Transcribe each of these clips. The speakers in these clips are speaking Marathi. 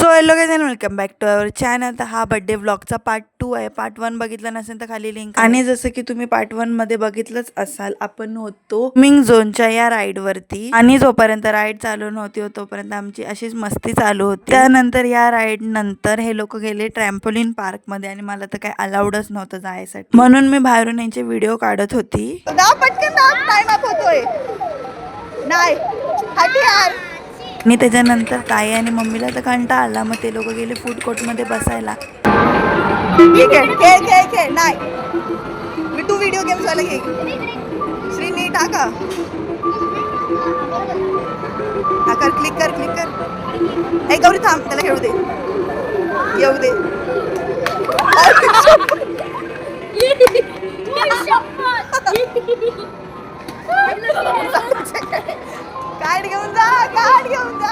So hello guys and welcome back to our channel. तर हा बर्थडे व्लॉगचा पार्ट 2 आहे. पार्ट 1 बघितलं नसेल तर खाली लिंक. आणि जसं की तुम्ही पार्ट 1 मध्ये बघितलंच असाल, आपण होतो मिंग झोनच्या या राईड वरती. आणि जोपर्यंत राईड चालू नव्हती तोपर्यंत आमची अशीच मस्ती चालू होती. त्यानंतर या राईड नंतर हे लोक गेले ट्रॅम्पोलिन पार्क मध्ये आणि मला तर काही अलाउडच नव्हतं जायसाठी, म्हणून मी बाहेरून यांचे व्हिडिओ काढत होती. पटकन टाइम अप होतोय नाही आणि त्याच्यानंतर ताई आणि मम्मीला तर कंटाळा आला, मग ते लोक गेले फूड कोर्ट मध्ये बसायला. ठीक आहे, खेळ खेळ खेळ नाही मी तू व्हिडिओ गेम्स वाला घे. श्री नीट टाका कर क्लिक कर क्लिक कर. एक गौरी थांब, त्याला खेळू दे, येऊ दे. कार्ड घेऊन जा, कार्ड घेऊन जा.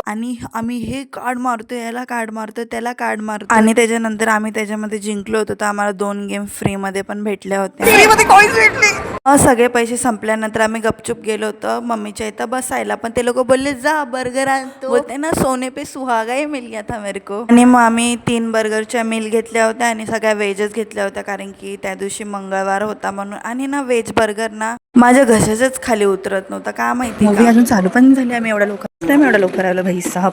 आणि आम्ही हे कार्ड मारतोय, याला कार्ड मारतोय, त्याला कार्ड मारतो. आणि त्याच्यानंतर आम्ही त्याच्यामध्ये जिंकलो होतो, तर आम्हाला 2 गेम फ्री मध्ये पण भेटल्या होत्या. फ्री मध्ये कॉइन्स भेटले. सगळे पैसे संपल्यानंतर आम्ही गपचूप गेलो होतो मम्मीच्या इथं बसायला, पण ते लोक बोलले जा बर्गर आणतो. बोलते ना सोने पे सुहागा ही मिल गया था मेरे को. आणि मग आम्ही 3 बर्गरच्या मील घेतल्या होत्या आणि सगळ्या व्हेजच घेतल्या होत्या, कारण की त्या दिवशी मंगळवार होता म्हणून. आणि ना व्हेज बर्गर ना माझ्या घशाच्याच खाली उतरत नव्हता, का माहिती. मूवी अजून चालू पण झाली, आम्ही एवढा लवकर आलो भाई साहब.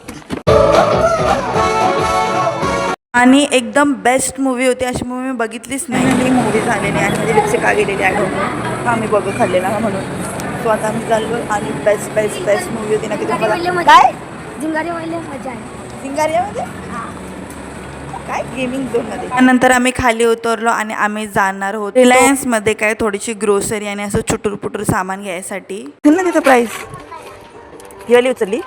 आणि एकदम बेस्ट मूवी होती, अशी मूवी मी बघितलीच नाही. ही मूवी झालेली आणि माझी लिपस्टिक का गेलेली आहे आम्ही बघू खाल्लेला म्हणून. सो आता आम्ही चाललो आणि बेस्ट मूवी होती ना की तुम्हाला काय झिंगारियामध्ये मजा आहे. झिंगारियामध्ये काय गेमिंग झोन मध्ये. त्यानंतर आम्ही खाली उतरलो आणि आम्ही जाणार होतो रिलायन्स मध्ये काय थोडीशी ग्रोसरी आणि असं चुटूर पुटूर सामान घ्यायसाठी. ना तिथं प्राइस ही वाली उचलली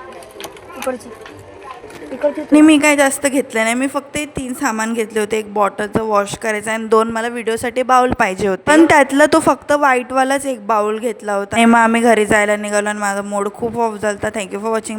नाही, मी काय जास्त घेतलं नाही. मी फक्त 3 सामान घेतले होते. एक बॉटलचं वॉश करायचं आणि 2 मला व्हिडिओसाठी बाउल पाहिजे होते, पण त्यातला तो फक्त व्हाईट वालाच एक बाउल घेतला होता. आणि मग आम्ही घरी जायला निघालो आणि माझा मूड खूप ऑफ झाला. Thank you for watching.